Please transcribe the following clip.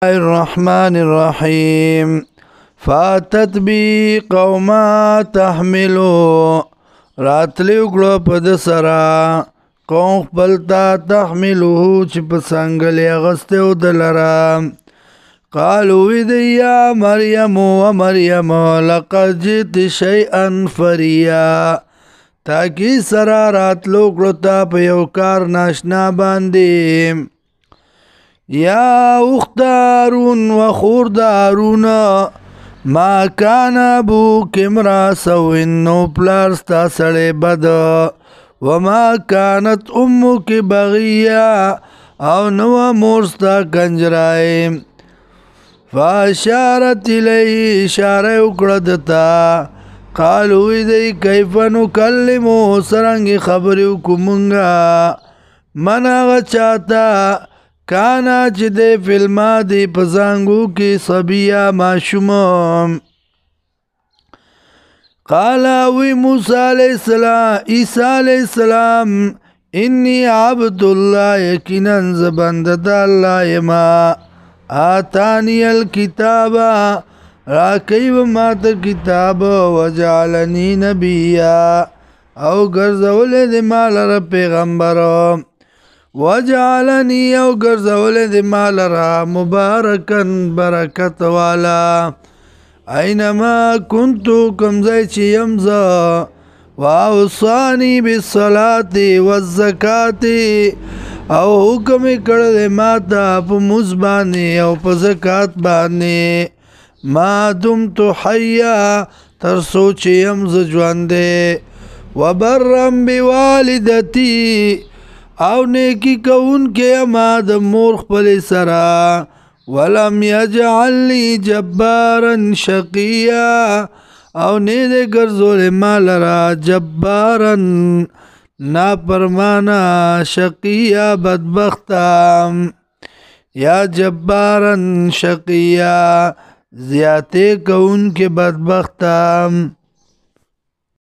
الرحمن الرحيم فاتت بي قوما تحملو راتلی وکړو په د سرا قوم خپلتا تحملو چې په څنګهلی اغستیو د لره قالو ویدی یا مریم و مریم لقد جئت شیئا فریا تاکی سرا راتلو وکړو تا په یو کار ناشنا باندې یا اخت هارون و خور هارون ما کان ابوک امرا سوء نو پلار ستا سړی بد وما کانت امک بغیا او نو مور ستا کنجرای فاشارت الیه اشاره وکړه دته قالو دی کیف نکلمو څرنګې خبرې وکړو مونږه من هغه چاته کانا چې دی فلما دی پزانگو کی صبیہ معشوم قالا وی موسیٰ علیہ السلام عیسیٰ علیہ السلام انی عبداللہ یقیناً زبندد اللہ یما آتانی الکتاب راکیب مات کتاب وجعلنی نبیا او گرزول دی مال رب پیغمبرم وجعلنی او گرزول دی مال را مبارکن برکت والا اینما کنتو کمزی چی یمزا واوصانی بالصلاة والزکاة او حکم کرد ماتا پا موز بانی او پا زکاة بانی ما دمتو حیا ترسو چی یمز جوانده وبرم بوالدتی او نیکی کون کے اما د مور خپل سرا ولم یجعلنی جبارا شقیا او نید گرزول مال را جبارا ناپرمانا شقیا بدبختا یا جبارا شقیا زیادے کون کے بدبختا